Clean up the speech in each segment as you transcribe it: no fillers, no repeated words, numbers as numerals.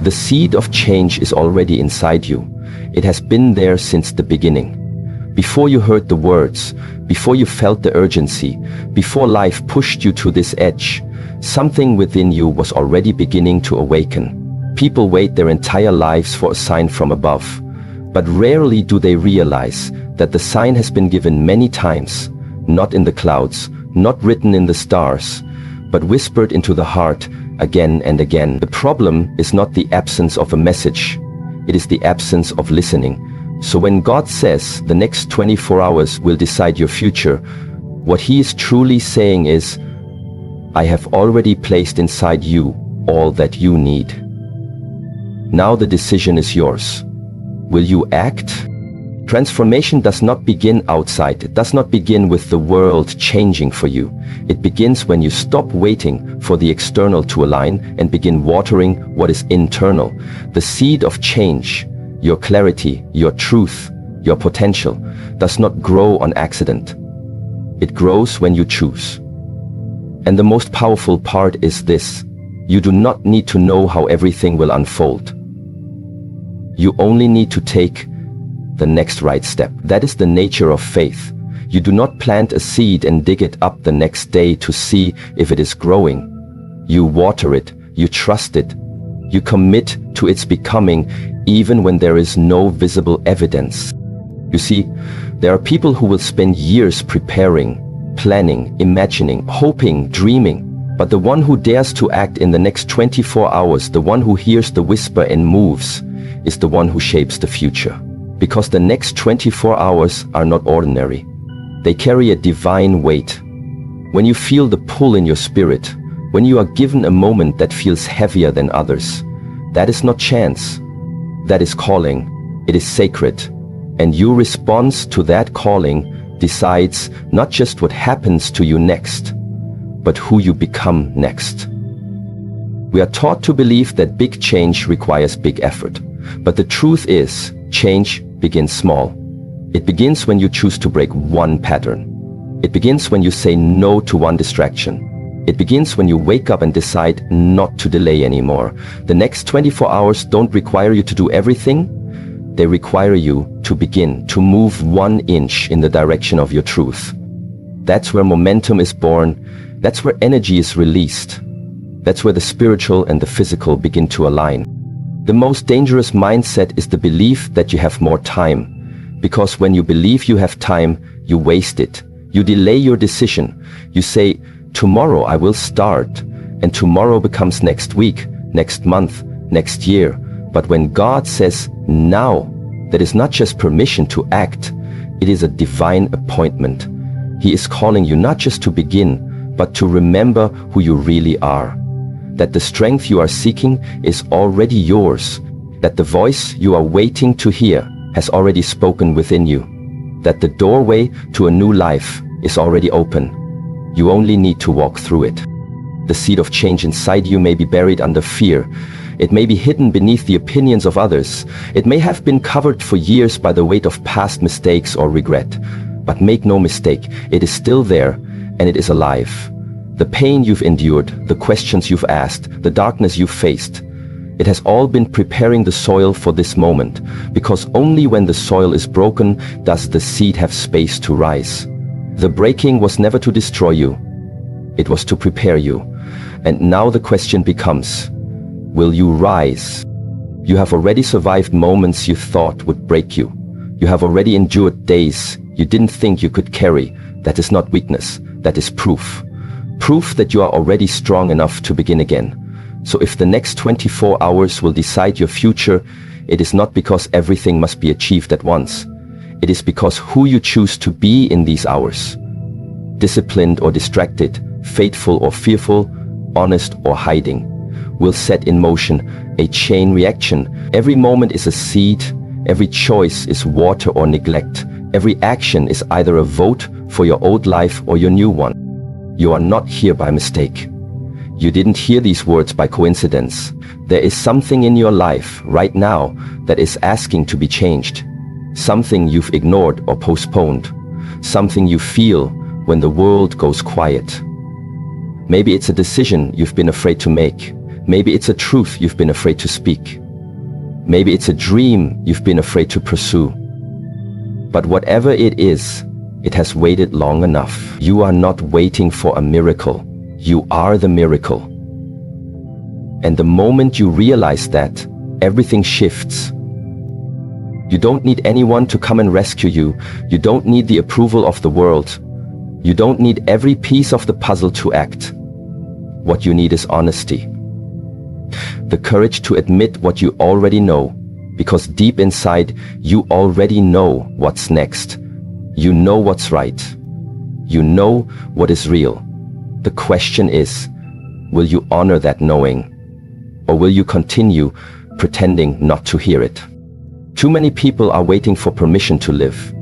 The seed of change is already inside you. It has been there since the beginning. Before you heard the words, before you felt the urgency, before life pushed you to this edge, something within you was already beginning to awaken. People wait their entire lives for a sign from above, but rarely do they realize that the sign has been given many times, not in the clouds, not written in the stars, but whispered into the heart again and again. The problem is not the absence of a message, it is the absence of listening. So when God says the next 24 hours will decide your future, what He is truly saying is, I have already placed inside you all that you need. Now the decision is yours. Will you act? Transformation does not begin outside. It does not begin with the world changing for you. It begins when you stop waiting for the external to align and begin watering what is internal. The seed of change, your clarity, your truth, your potential, does not grow on accident. It grows when you choose. And the most powerful part is this: you do not need to know how everything will unfold. You only need to take the next right step. That is the nature of faith. You do not plant a seed and dig it up the next day to see if it is growing. You water it, you trust it, you commit to its becoming even when there is no visible evidence. You see, there are people who will spend years preparing, planning, imagining, hoping, dreaming, but the one who dares to act in the next 24 hours, the one who hears the whisper and moves, is the one who shapes the future. Because the next 24 hours are not ordinary. They carry a divine weight. When you feel the pull in your spirit, when you are given a moment that feels heavier than others, that is not chance. That is calling. It is sacred. And your response to that calling decides not just what happens to you next, but who you become next. We are taught to believe that big change requires big effort. But the truth is, change begins small. It begins when you choose to break one pattern. It begins when you say no to one distraction. It begins when you wake up and decide not to delay anymore. The next 24 hours don't require you to do everything. They require you to begin, to move 1 inch in the direction of your truth. That's where momentum is born. That's where energy is released. That's where the spiritual and the physical begin to align. The most dangerous mindset is the belief that you have more time. Because when you believe you have time, you waste it. You delay your decision. You say, tomorrow I will start. And tomorrow becomes next week, next month, next year. But when God says now, that is not just permission to act. It is a divine appointment. He is calling you not just to begin, but to remember who you really are. That the strength you are seeking is already yours, that the voice you are waiting to hear has already spoken within you, that the doorway to a new life is already open. You only need to walk through it. The seed of change inside you may be buried under fear. It may be hidden beneath the opinions of others. It may have been covered for years by the weight of past mistakes or regret. But make no mistake, it is still there and it is alive. The pain you've endured, the questions you've asked, the darkness you've faced, it has all been preparing the soil for this moment, because only when the soil is broken does the seed have space to rise. The breaking was never to destroy you, it was to prepare you. And now the question becomes, will you rise? You have already survived moments you thought would break you. You have already endured days you didn't think you could carry. That is not weakness, that is proof. Proof that you are already strong enough to begin again. So if the next 24 hours will decide your future, it is not because everything must be achieved at once. It is because who you choose to be in these hours, disciplined or distracted, faithful or fearful, honest or hiding, will set in motion a chain reaction. Every moment is a seed, every choice is water or neglect. Every action is either a vote for your old life or your new one. You are not here by mistake. You didn't hear these words by coincidence. There is something in your life right now that is asking to be changed. Something you've ignored or postponed. Something you feel when the world goes quiet. Maybe it's a decision you've been afraid to make. Maybe it's a truth you've been afraid to speak. Maybe it's a dream you've been afraid to pursue. But whatever it is, it has waited long enough. You are not waiting for a miracle. You are the miracle. And the moment you realize that, everything shifts. You don't need anyone to come and rescue you. You don't need the approval of the world. You don't need every piece of the puzzle to act. What you need is honesty. The courage to admit what you already know, because deep inside, you already know what's next. You know what's right. You know what is real. The question is, will you honor that knowing? Or will you continue pretending not to hear it? Too many people are waiting for permission to live.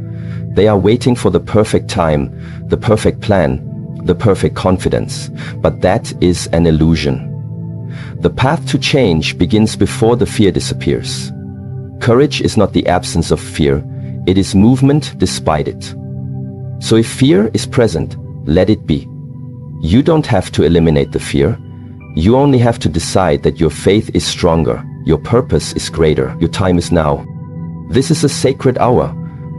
They are waiting for the perfect time, the perfect plan, the perfect confidence. But that is an illusion. The path to change begins before the fear disappears. Courage is not the absence of fear, it is movement despite it. So if fear is present, let it be. You don't have to eliminate the fear. You only have to decide that your faith is stronger, your purpose is greater, your time is now. This is a sacred hour,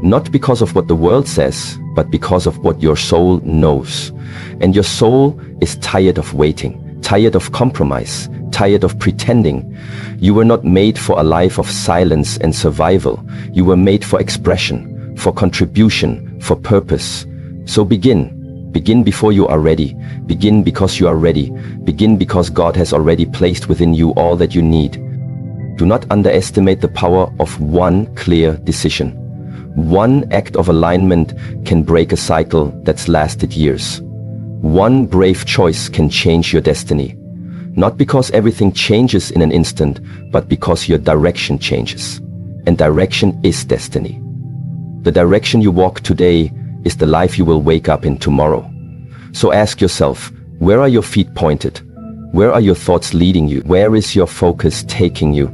not because of what the world says, but because of what your soul knows. And your soul is tired of waiting, tired of compromise, tired of pretending. You were not made for a life of silence and survival. You were made for expression, for contribution, for purpose. So begin. Begin before you are ready. Begin because you are ready. Begin because God has already placed within you all that you need. Do not underestimate the power of one clear decision. One act of alignment can break a cycle that's lasted years. One brave choice can change your destiny. Not because everything changes in an instant, but because your direction changes. And direction is destiny. The direction you walk today is the life you will wake up in tomorrow. So ask yourself, where are your feet pointed? Where are your thoughts leading you? Where is your focus taking you?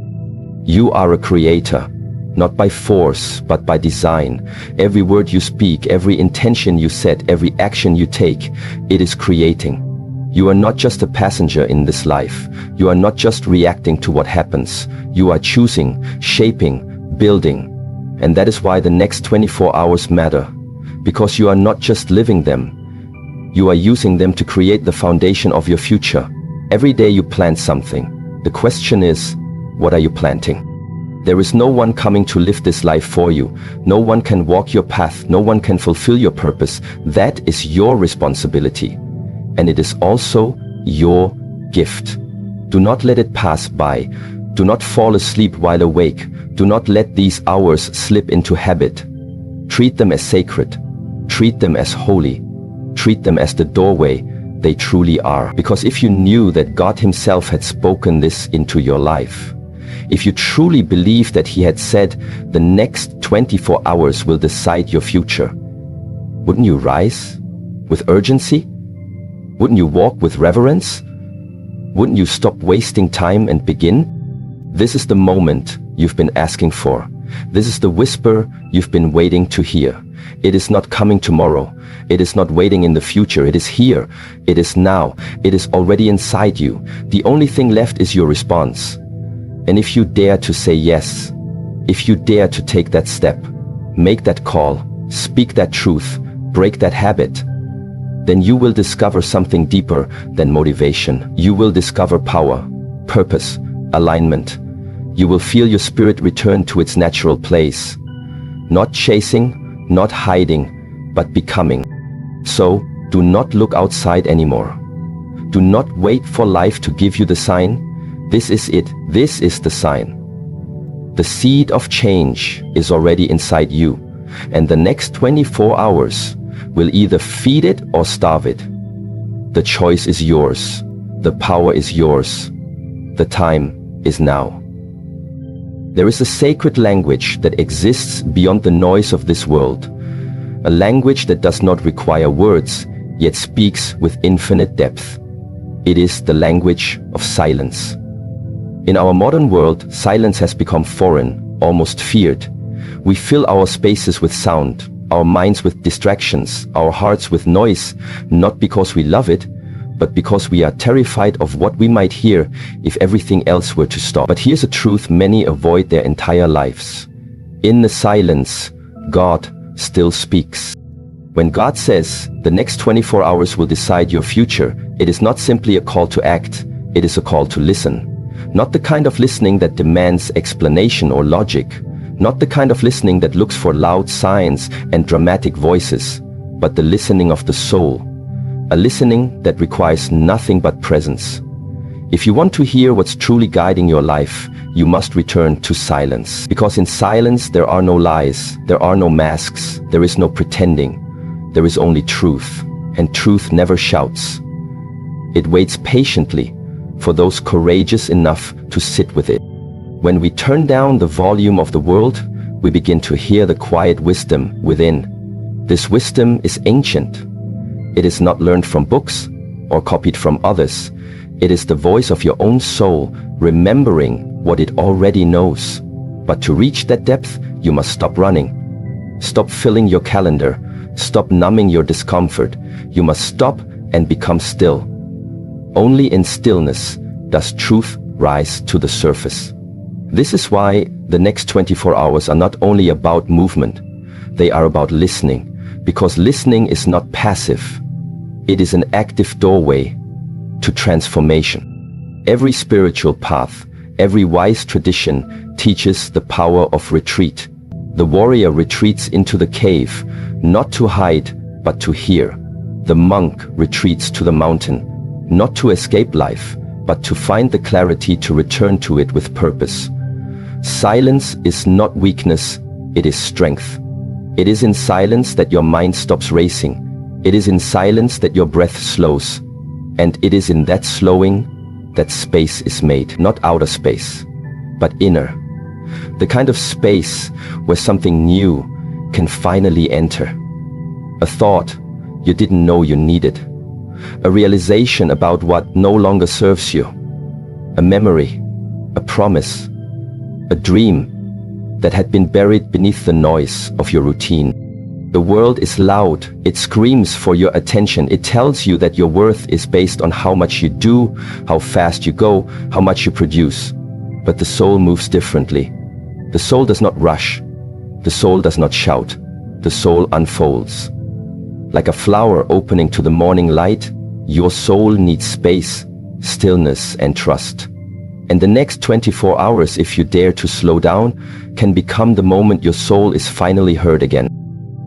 You are a creator, not by force, but by design. Every word you speak, every intention you set, every action you take, it is creating. You are not just a passenger in this life. You are not just reacting to what happens. You are choosing, shaping, building. And that is why the next 24 hours matter. Because you are not just living them. You are using them to create the foundation of your future. Every day you plant something. The question is, what are you planting? There is no one coming to live this life for you. No one can walk your path. No one can fulfill your purpose. That is your responsibility. And it is also your gift. Do not let it pass by. Do not fall asleep while awake. Do not let these hours slip into habit. Treat them as sacred. Treat them as holy. Treat them as the doorway they truly are. Because if you knew that God Himself had spoken this into your life, if you truly believe that He had said the next 24 hours will decide your future, wouldn't you rise with urgency? Wouldn't you walk with reverence? Wouldn't you stop wasting time and begin? This is the moment you've been asking for. This is the whisper you've been waiting to hear. It is not coming tomorrow. It is not waiting in the future. It is here. It is now. It is already inside you. The only thing left is your response. And if you dare to say yes, if you dare to take that step, make that call, speak that truth, break that habit, then you will discover something deeper than motivation. You will discover power, purpose, alignment. You will feel your spirit return to its natural place. Not chasing, not hiding, but becoming. So, do not look outside anymore. Do not wait for life to give you the sign. This is it. This is the sign. The seed of change is already inside you, and the next 24 hours will either feed it or starve it. The choice is yours. The power is yours. The time is now. There is a sacred language that exists beyond the noise of this world. A language that does not require words, yet speaks with infinite depth. It is the language of silence. In our modern world, silence has become foreign, almost feared. We fill our spaces with sound, our minds with distractions, our hearts with noise, not because we love it, but because we are terrified of what we might hear if everything else were to stop. But here's a truth many avoid their entire lives. In the silence, God still speaks. When God says, the next 24 hours will decide your future, it is not simply a call to act, it is a call to listen. Not the kind of listening that demands explanation or logic, not the kind of listening that looks for loud signs and dramatic voices, but the listening of the soul, a listening that requires nothing but presence. If you want to hear what's truly guiding your life, you must return to silence. Because in silence there are no lies, there are no masks, there is no pretending. There is only truth, and truth never shouts. It waits patiently for those courageous enough to sit with it. When we turn down the volume of the world, we begin to hear the quiet wisdom within. This wisdom is ancient. It is not learned from books or copied from others. It is the voice of your own soul, remembering what it already knows. But to reach that depth, you must stop running. Stop filling your calendar. Stop numbing your discomfort. You must stop and become still. Only in stillness does truth rise to the surface. This is why the next 24 hours are not only about movement, they are about listening, because listening is not passive. It is an active doorway to transformation. Every spiritual path, every wise tradition teaches the power of retreat. The warrior retreats into the cave, not to hide, but to hear. The monk retreats to the mountain, not to escape life, but to find the clarity to return to it with purpose. Silence is not weakness, it is strength. It is in silence that your mind stops racing. It is in silence that your breath slows. And it is in that slowing that space is made, not outer space, but inner. The kind of space where something new can finally enter. A thought you didn't know you needed. A realization about what no longer serves you. A memory, a promise, a dream that had been buried beneath the noise of your routine. The world is loud, it screams for your attention, it tells you that your worth is based on how much you do, how fast you go, how much you produce. But the soul moves differently. The soul does not rush. The soul does not shout. The soul unfolds. Like a flower opening to the morning light, your soul needs space, stillness, and trust. And the next 24 hours, if you dare to slow down, can become the moment your soul is finally heard again.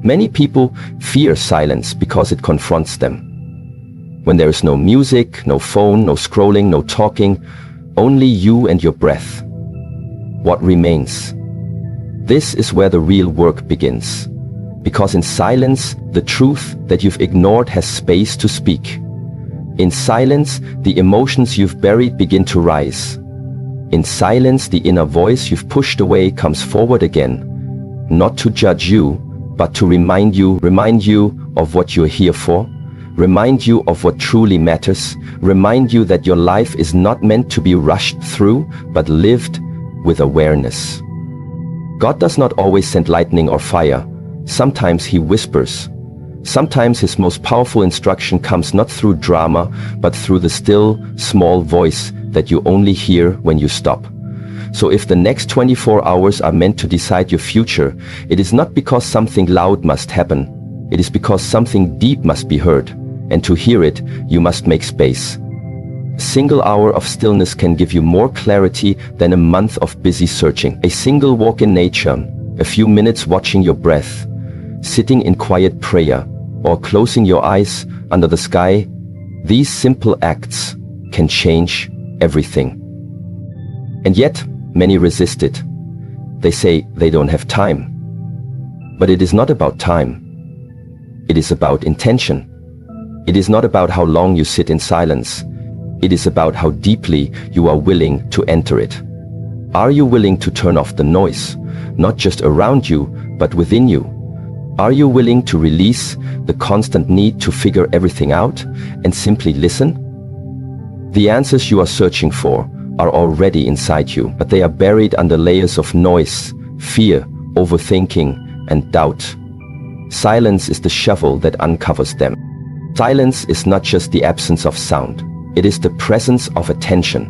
Many people fear silence because it confronts them. When there is no music, no phone, no scrolling, no talking, only you and your breath. What remains? This is where the real work begins. Because in silence, the truth that you've ignored has space to speak. In silence, the emotions you've buried begin to rise. In silence, the inner voice you've pushed away comes forward again, not to judge you, but to remind you of what you're here for, remind you of what truly matters, remind you that your life is not meant to be rushed through, but lived with awareness. God does not always send lightning or fire. Sometimes he whispers. Sometimes his most powerful instruction comes not through drama, but through the still, small voice that you only hear when you stop. So if the next 24 hours are meant to decide your future, it is not because something loud must happen. It is because something deep must be heard. And to hear it, you must make space. A single hour of stillness can give you more clarity than a month of busy searching. A single walk in nature, a few minutes watching your breath, sitting in quiet prayer, or closing your eyes under the sky, these simple acts can change everything. And yet, many resist it. They say they don't have time. But it is not about time. It is about intention. It is not about how long you sit in silence. It is about how deeply you are willing to enter it. Are you willing to turn off the noise, not just around you, but within you? Are you willing to release the constant need to figure everything out and simply listen? The answers you are searching for are already inside you, but they are buried under layers of noise, fear, overthinking, and doubt. Silence is the shovel that uncovers them. Silence is not just the absence of sound. It is the presence of attention.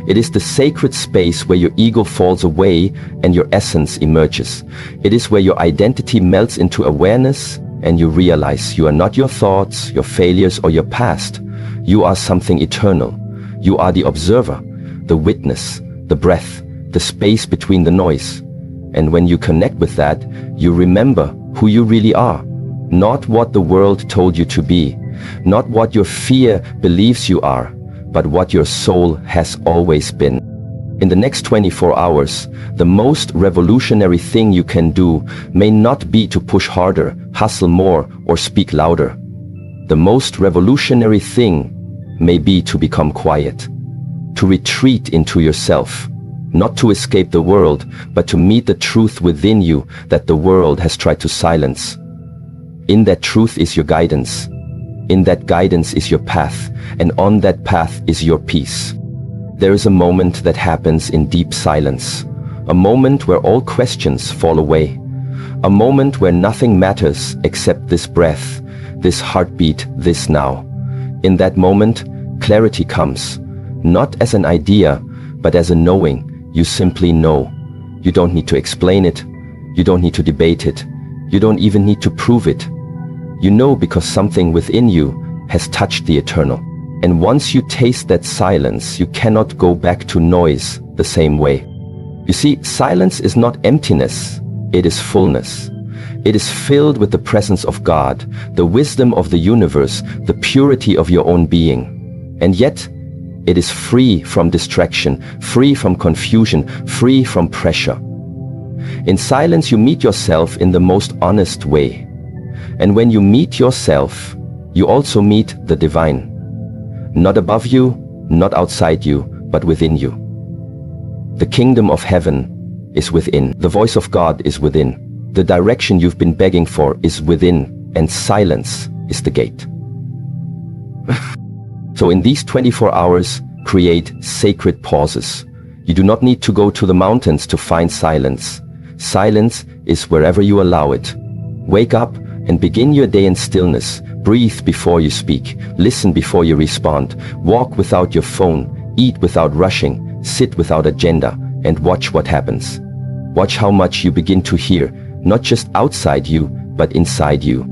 It is the sacred space where your ego falls away and your essence emerges. It is where your identity melts into awareness and you realize you are not your thoughts, your failures, or your past. You are something eternal. You are the observer, the witness, the breath, the space between the noise. And when you connect with that, you remember who you really are. Not what the world told you to be. Not what your fear believes you are, but what your soul has always been. In the next 24 hours, the most revolutionary thing you can do may not be to push harder, hustle more, or speak louder. The most revolutionary thing may be to become quiet, to retreat into yourself, not to escape the world, but to meet the truth within you that the world has tried to silence. In that truth is your guidance. In that guidance is your path, and on that path is your peace. There is a moment that happens in deep silence, a moment where all questions fall away, a moment where nothing matters except this breath, this heartbeat, this now. In that moment, clarity comes, not as an idea, but as a knowing. You simply know. You don't need to explain it. You don't need to debate it. You don't even need to prove it. You know because something within you has touched the eternal. And once you taste that silence, you cannot go back to noise the same way. You see, silence is not emptiness, it is fullness. It is filled with the presence of God, the wisdom of the universe, the purity of your own being. And yet, it is free from distraction, free from confusion, free from pressure. In silence, you meet yourself in the most honest way. And when you meet yourself, you also meet the divine. Not above you, not outside you, but within you. The kingdom of heaven is within. The voice of God is within. The direction you've been begging for is within, and silence is the gate. So in these 24 hours, create sacred pauses. You do not need to go to the mountains to find silence. Silence is wherever you allow it. Wake up and begin your day in stillness. Breathe before you speak. Listen before you respond. Walk without your phone. Eat without rushing. Sit without agenda. And watch what happens. Watch how much you begin to hear, not just outside you, but inside you.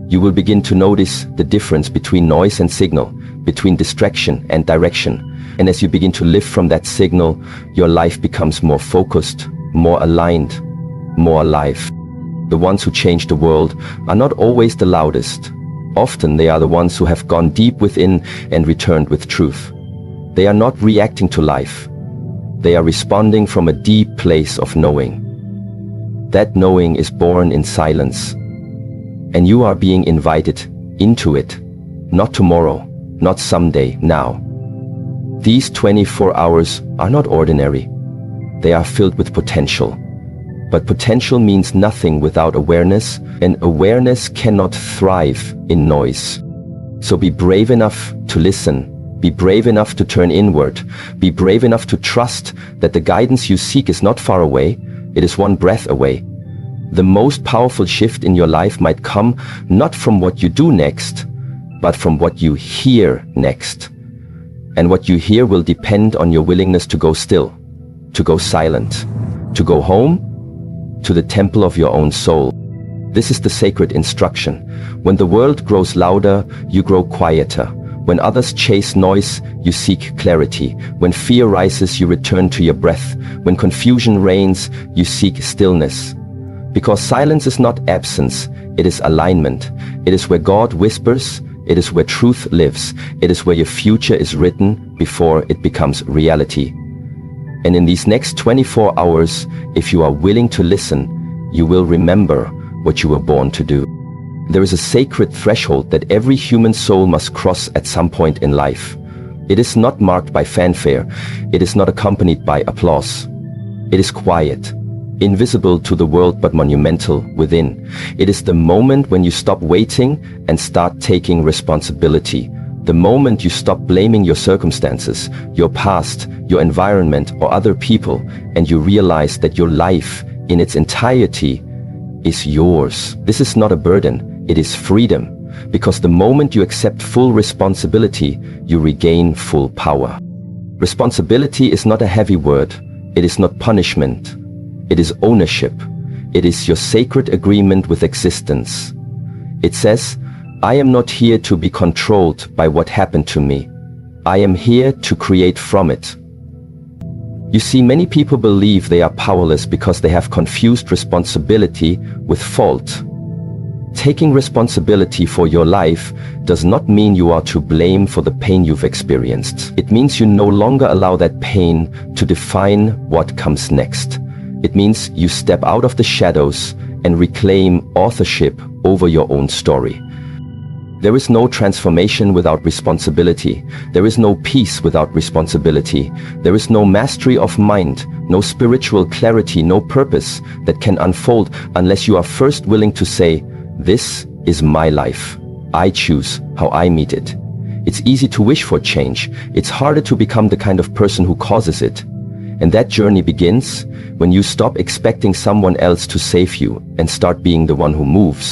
You will begin to notice the difference between noise and signal, between distraction and direction. And as you begin to live from that signal, your life becomes more focused, more aligned, more alive. The ones who change the world are not always the loudest. Often they are the ones who have gone deep within and returned with truth. They are not reacting to life. They are responding from a deep place of knowing. That knowing is born in silence. And you are being invited into it. Not tomorrow, not someday, now. These 24 hours are not ordinary. They are filled with potential. But potential means nothing without awareness, and awareness cannot thrive in noise. So be brave enough to listen. Be brave enough to turn inward. Be brave enough to trust that the guidance you seek is not far away. It is one breath away. The most powerful shift in your life might come not from what you do next, but from what you hear next. And what you hear will depend on your willingness to go still, to go silent, to go home, to the temple of your own soul. This is the sacred instruction. When the world grows louder, you grow quieter. When others chase noise, you seek clarity. When fear rises, you return to your breath. When confusion reigns, you seek stillness. Because silence is not absence, it is alignment. It is where God whispers. It is where truth lives. It is where your future is written before it becomes reality. And in these next 24 hours, if you are willing to listen, you will remember what you were born to do. There is a sacred threshold that every human soul must cross at some point in life. It is not marked by fanfare. It is not accompanied by applause. It is quiet, invisible to the world but monumental within. It is the moment when you stop waiting and start taking responsibility. The moment you stop blaming your circumstances, your past, your environment, or other people, and you realize that your life in its entirety is yours. This is not a burden, it is freedom. Because the moment you accept full responsibility, you regain full power. Responsibility is not a heavy word. It is not punishment. It is ownership. It is your sacred agreement with existence. It says, I am not here to be controlled by what happened to me. I am here to create from it. You see, many people believe they are powerless because they have confused responsibility with fault. Taking responsibility for your life does not mean you are to blame for the pain you've experienced. It means you no longer allow that pain to define what comes next. It means you step out of the shadows and reclaim authorship over your own story. There is no transformation without responsibility. There is no peace without responsibility. There is no mastery of mind, no spiritual clarity, no purpose that can unfold unless you are first willing to say, this is my life. I choose how I meet it. It's easy to wish for change. It's harder to become the kind of person who causes it. And that journey begins when you stop expecting someone else to save you and start being the one who moves.